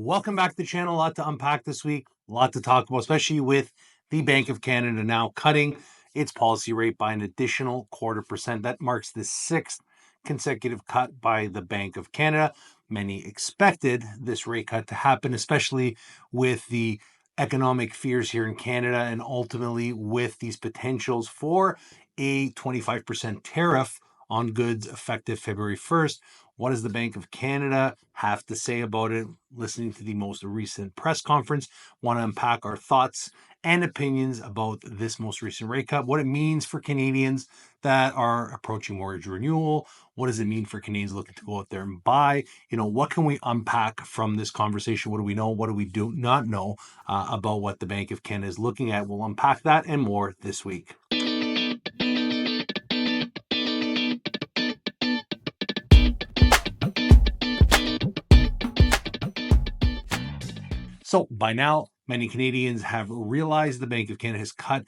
Welcome back to the channel. A lot to unpack this week, a lot to talk about, especially with the Bank of Canada now cutting its policy rate by an additional 0.25%. That marks the sixth consecutive cut by the Bank of Canada. Many expected this rate cut to happen, especially with the economic fears here in Canada and ultimately with these potentials for a 25% tariff on goods effective February 1st. What does the Bank of Canada have to say about it? Listening to the most recent press conference, want to unpack our thoughts and opinions about this most recent rate cut, what it means for Canadians that are approaching mortgage renewal. What does it mean for Canadians looking to go out there and buy? What can we unpack from this conversation? What do we know? What do we do not know about what the Bank of Canada is looking at? We'll unpack that and more this week. So by now, many Canadians have realized the Bank of Canada has cut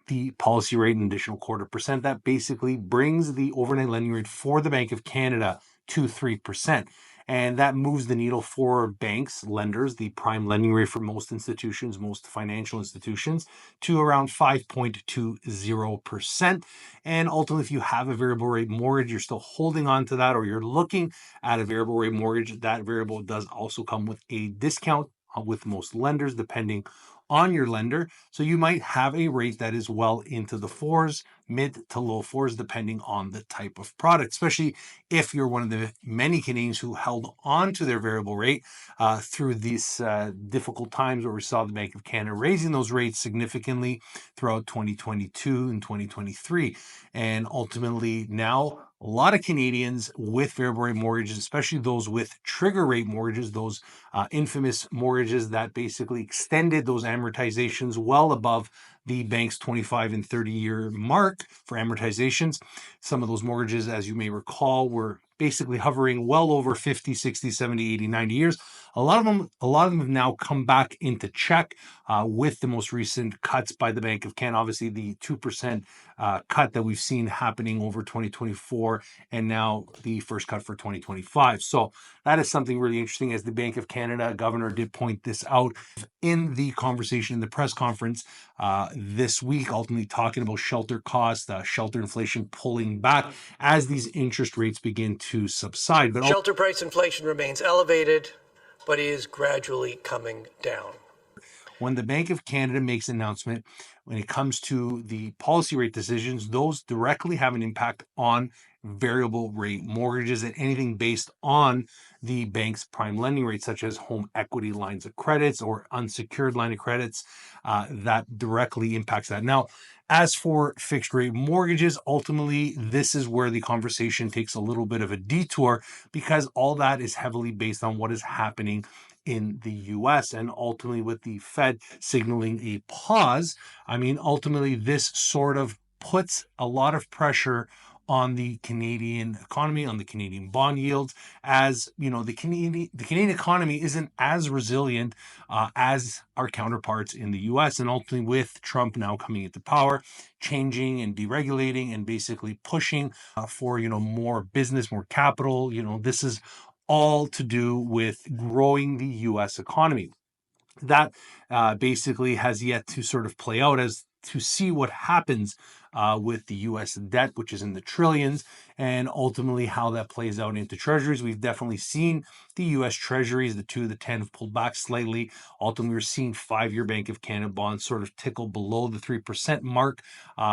the policy rate an additional 0.25%. That basically brings the overnight lending rate for the Bank of Canada to 3%. And that moves the needle for banks, lenders, the prime lending rate for most institutions, most financial institutions, to around 5.20%. And ultimately, if you have a variable rate mortgage, you're still holding on to that, or you're looking at a variable rate mortgage, that variable does also come with a discount with most lenders, depending on your lender. So you might have a rate that is well into the fours, mid to low fours, depending on the type of product, especially if you're one of the many Canadians who held on to their variable rate through these difficult times where we saw the Bank of Canada raising those rates significantly throughout 2022 and 2023. And ultimately now, a lot of Canadians with variable rate mortgages, especially those with trigger rate mortgages, those infamous mortgages that basically extended those amortizations well above the bank's 25 and 30-year mark for amortizations. Some of those mortgages, as you may recall, were basically hovering well over 50, 60, 70, 80, 90 years. A lot of them have now come back into check with the most recent cuts by the Bank of Canada. Obviously, the 2% cut that we've seen happening over 2024 and now the first cut for 2025. So that is something really interesting, as the Bank of Canada governor did point this out in the conversation in the press conference this week, ultimately talking about shelter costs, shelter inflation pulling back as these interest rates begin to subside. But shelter price inflation remains elevated, but is gradually coming down. When the Bank of Canada makes an announcement, when it comes to the policy rate decisions, those directly have an impact on variable rate mortgages and anything based on the bank's prime lending rate, such as home equity lines of credits or unsecured line of credits, that directly impacts that. Now, as for fixed rate mortgages, ultimately, this is where the conversation takes a little bit of a detour, because all that is heavily based on what is happening in the US, and ultimately with the Fed signaling a pause. Ultimately, this sort of puts a lot of pressure on the Canadian economy, on the Canadian bond yields, as the Canadian economy isn't as resilient as our counterparts in the US. And ultimately, with Trump now coming into power, changing and deregulating and basically pushing for more business, more capital, this is all to do with growing the US economy. That basically has yet to sort of play out, as to see what happens with the US debt, which is in the trillions, and ultimately how that plays out into treasuries. We've definitely seen the US treasuries, the 2, the 10, have pulled back slightly. Ultimately, we're seeing 5-year Bank of Canada bonds sort of tickle below the 3% mark,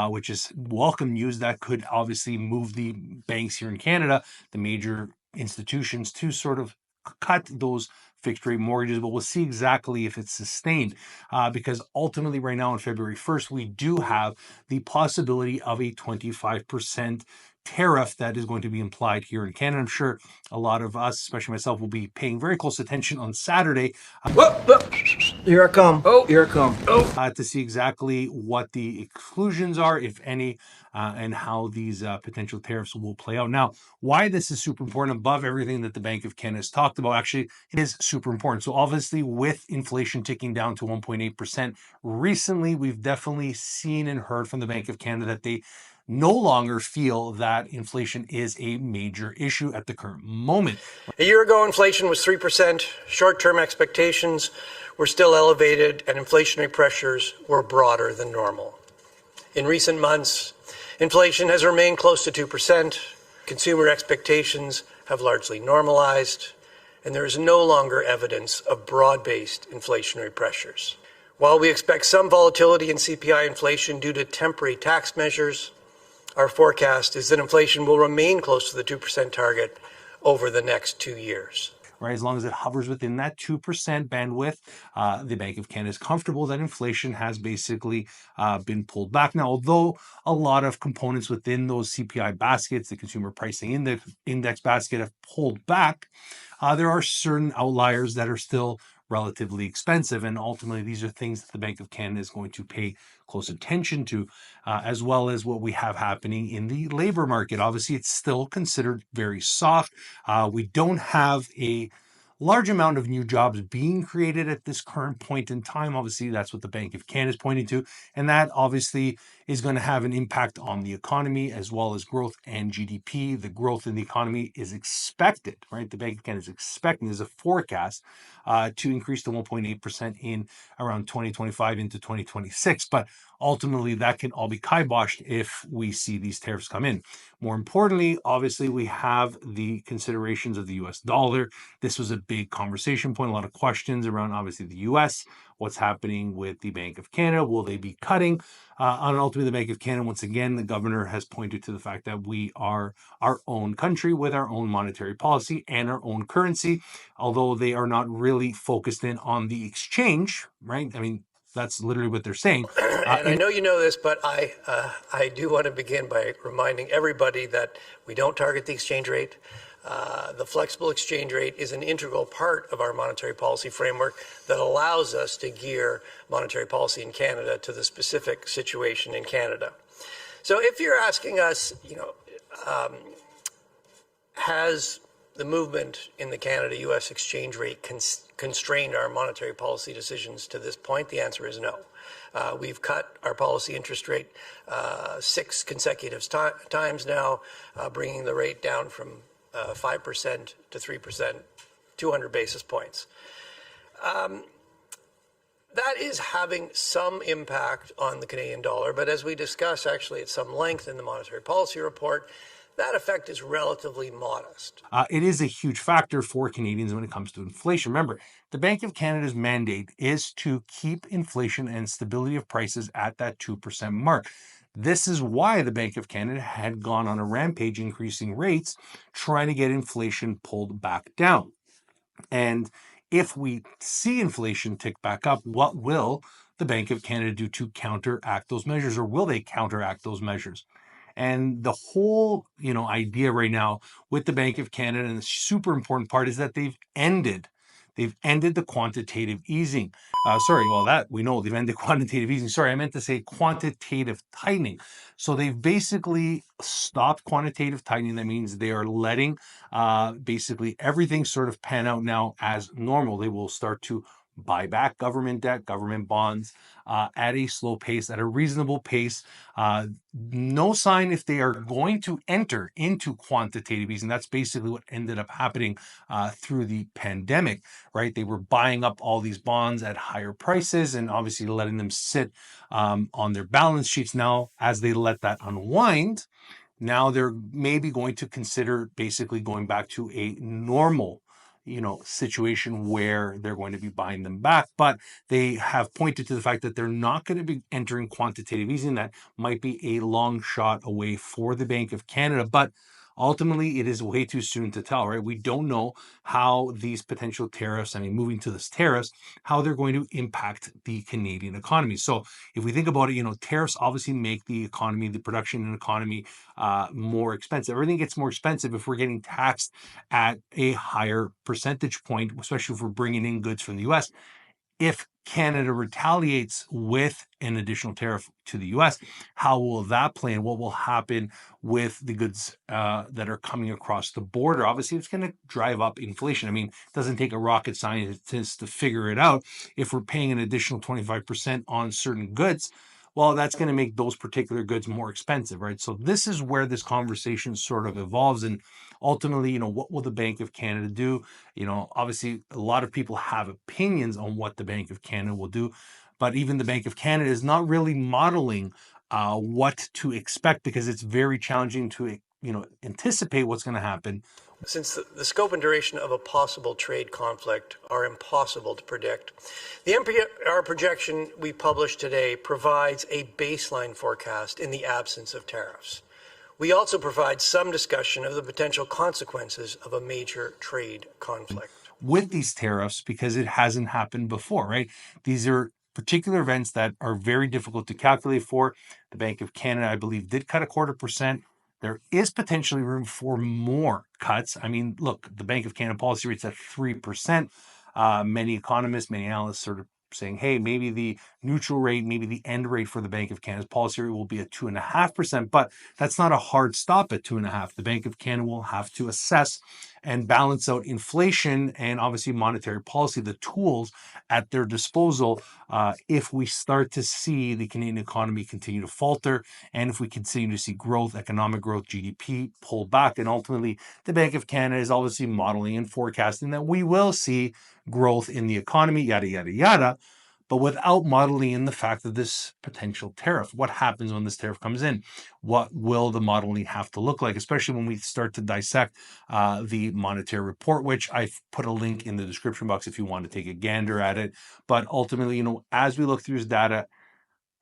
which is welcome news. That could obviously move the banks here in Canada, the major institutions, to sort of cut those fixed rate mortgages, but we'll see exactly if it's sustained, because ultimately right now on February 1st, we do have the possibility of a 25% tariff that is going to be applied here in Canada. I'm sure a lot of us, especially myself, will be paying very close attention on Saturday. Here I come. Here I come. To see exactly what the exclusions are, if any, and how these potential tariffs will play out. Now, why this is super important above everything that the Bank of Canada has talked about, actually, it is super important. So obviously, with inflation ticking down to 1.8% recently, we've definitely seen and heard from the Bank of Canada that no longer feel that inflation is a major issue at the current moment. A year ago, inflation was 3%. Short-term expectations were still elevated, and inflationary pressures were broader than normal. In recent months, inflation has remained close to 2%. Consumer expectations have largely normalized, and there is no longer evidence of broad-based inflationary pressures. While we expect some volatility in CPI inflation due to temporary tax measures, our forecast is that inflation will remain close to the 2% target over the next 2 years. Right, as long as it hovers within that 2% bandwidth, the Bank of Canada is comfortable that inflation has basically been pulled back. Now, although a lot of components within those CPI baskets, the consumer pricing index basket, have pulled back, there are certain outliers that are still relatively expensive. And ultimately, these are things that the Bank of Canada is going to pay close attention to, as well as what we have happening in the labor market. Obviously, it's still considered very soft. We don't have a large amount of new jobs being created at this current point in time. Obviously, that's what the Bank of Canada is pointing to. And that obviously is going to have an impact on the economy as well as growth and GDP. The growth in the economy is expected, right? The Bank of Canada is expecting, there's a forecast to increase to 1.8% in around 2025 into 2026. But ultimately, that can all be kiboshed if we see these tariffs come in. More importantly, obviously, we have the considerations of the US dollar. This was a big conversation point, a lot of questions around obviously the US, what's happening with the Bank of Canada, will they be cutting? And ultimately, the Bank of Canada, once again, the governor has pointed to the fact that we are our own country with our own monetary policy and our own currency, although they are not really focused in on the exchange, right? I mean, that's literally what they're saying. And I know you know this, but I do want to begin by reminding everybody that we don't target the exchange rate. The flexible exchange rate is an integral part of our monetary policy framework that allows us to gear monetary policy in Canada to the specific situation in Canada. So if you're asking us, has the movement in the Canada-US exchange rate constrained our monetary policy decisions to this point? The answer is no. We've cut our policy interest rate 6 consecutive times now, bringing the rate down from 5% to 3%, 200 basis points. That is having some impact on the Canadian dollar, but as we discuss actually at some length in the monetary policy report, that effect is relatively modest. It is a huge factor for Canadians when it comes to inflation. Remember, the Bank of Canada's mandate is to keep inflation and stability of prices at that 2% mark. This is why the Bank of Canada had gone on a rampage increasing rates, trying to get inflation pulled back down. And if we see inflation tick back up, what will the Bank of Canada do to counteract those measures, or will they counteract those measures? And the whole, idea right now with the Bank of Canada, and the super important part is that they've ended the quantitative easing. That we know they've ended quantitative easing. Sorry, I meant to say quantitative tightening. So they've basically stopped quantitative tightening. That means they are letting basically everything sort of pan out now as normal. They will start to buy back government debt, government bonds at a slow pace, at a reasonable pace. No sign if they are going to enter into quantitative easing. That's basically what ended up happening through the pandemic, right? They were buying up all these bonds at higher prices and obviously letting them sit on their balance sheets. Now, as they let that unwind, now they're maybe going to consider basically going back to a normal situation where they're going to be buying them back. But they have pointed to the fact that they're not going to be entering quantitative easing. That might be a long shot away for the Bank of Canada. But ultimately, it is way too soon to tell, right? We don't know how these potential tariffs, moving to this tariffs, how they're going to impact the Canadian economy. So if we think about it, tariffs obviously make the economy, the production and economy more expensive. Everything gets more expensive if we're getting taxed at a higher percentage point, especially if we're bringing in goods from the US. If Canada retaliates with an additional tariff to the US, how will that play and what will happen with the goods that are coming across the border? Obviously, it's going to drive up inflation. It doesn't take a rocket scientist to figure it out. If we're paying an additional 25% on certain goods, well, that's going to make those particular goods more expensive, right? So this is where this conversation sort of evolves. And ultimately, what will the Bank of Canada do? Obviously, a lot of people have opinions on what the Bank of Canada will do, but even the Bank of Canada is not really modeling what to expect, because it's very challenging to anticipate what's going to happen. Since the scope and duration of a possible trade conflict are impossible to predict, the NPR projection we published today provides a baseline forecast in the absence of tariffs. We also provide some discussion of the potential consequences of a major trade conflict. With these tariffs, because it hasn't happened before, right? These are particular events that are very difficult to calculate for. The Bank of Canada, I believe, did cut 0.25%. There is potentially room for more cuts. I mean, look, the Bank of Canada policy rate's at 3%. Many economists, many analysts sort of saying, hey, maybe the neutral rate, maybe the end rate for the Bank of Canada's policy rate will be at 2.5%, but that's not a hard stop at 2.5%. The Bank of Canada will have to assess and balance out inflation and obviously monetary policy, the tools at their disposal, if we start to see the Canadian economy continue to falter, and if we continue to see growth, economic growth, GDP pull back. And ultimately, the Bank of Canada is obviously modeling and forecasting that we will see growth in the economy, yada, yada, yada, but without modeling in the fact of this potential tariff. What happens when this tariff comes in? What will the modeling have to look like, especially when we start to dissect the monetary report, which I've put a link in the description box if you want to take a gander at it. But ultimately, as we look through this data,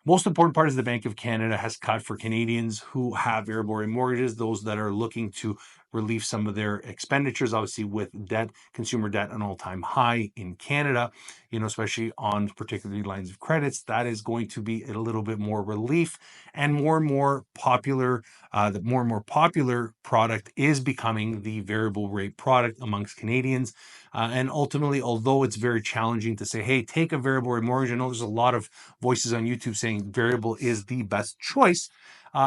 most important part is the Bank of Canada has cut for Canadians who have variable rate mortgages, those that are looking to relieve some of their expenditures, obviously with debt, consumer debt, an all-time high in Canada, especially on particularly lines of credits. That is going to be a little bit more relief, and more popular. The more and more popular product is becoming the variable rate product amongst Canadians. And ultimately, although it's very challenging to say, hey, take a variable rate mortgage, I know there's a lot of voices on YouTube saying variable is the best choice.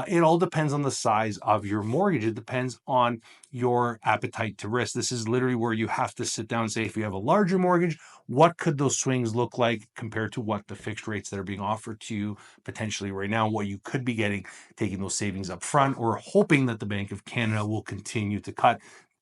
It all depends on the size of your mortgage. It depends on your appetite to risk. This is literally where you have to sit down and say, if you have a larger mortgage, what could those swings look like compared to what the fixed rates that are being offered to you potentially right now, what you could be getting, taking those savings up front, or hoping that the Bank of Canada will continue to cut,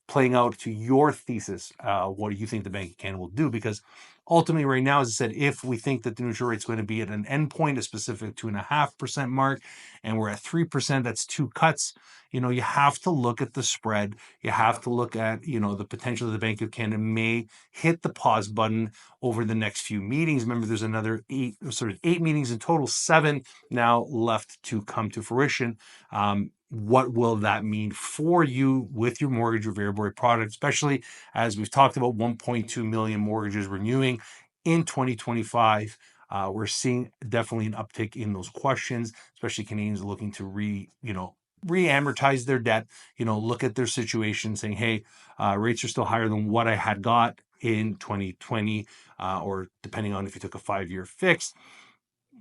playing out to your thesis. What do you think the Bank of Canada will do? Because ultimately, right now, as I said, if we think that the neutral rate is going to be at an endpoint, a specific 2.5% mark, and we're at 3%, that's two cuts. You have to look at the spread. You have to look at, the potential that the Bank of Canada may hit the pause button over the next few meetings. Remember, there's another eight meetings in total, 7 now left to come to fruition. What will that mean for you with your mortgage or variable rate product, especially as we've talked about 1.2 million mortgages renewing in 2025. We're seeing definitely an uptick in those questions, especially Canadians looking to re-amortize their debt, look at their situation saying, hey, rates are still higher than what I had got in 2020, or depending on if you took a 5-year fix.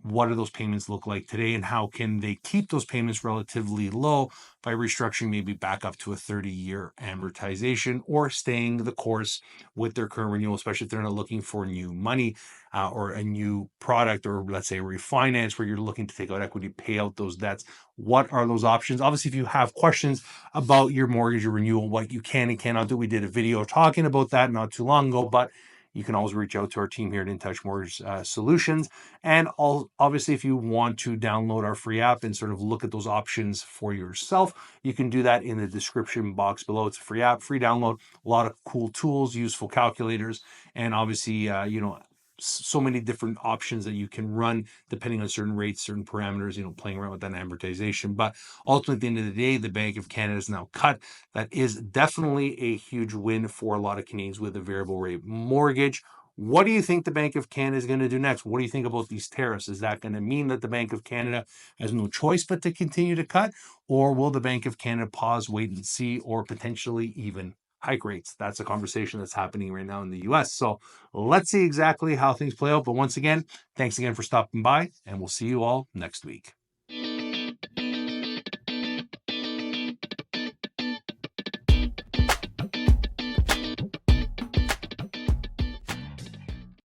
What do those payments look like today, and how can they keep those payments relatively low by restructuring maybe back up to a 30-year amortization, or staying the course with their current renewal, especially if they're not looking for new money or a new product, or let's say refinance where you're looking to take out equity, pay out those debts. What are those options? Obviously, if you have questions about your mortgage or renewal, what you can and cannot do, we did a video talking about that not too long ago, but you can always reach out to our team here at In Touch Mortgage Solutions. And obviously, if you want to download our free app and sort of look at those options for yourself, you can do that in the description box below. It's a free app, free download, a lot of cool tools, useful calculators, and obviously, so many different options that you can run depending on certain rates, certain parameters, playing around with that amortization. But ultimately, at the end of the day, the Bank of Canada is now cut. That is definitely a huge win for a lot of Canadians with a variable rate mortgage. What do you think the Bank of Canada is going to do next? What do you think about these tariffs? Is that going to mean that the Bank of Canada has no choice but to continue to cut? Or will the Bank of Canada pause, wait and see, or potentially even hike rates? That's a conversation that's happening right now in the US. So let's see exactly how things play out. But once again, thanks again for stopping by, and we'll see you all next week.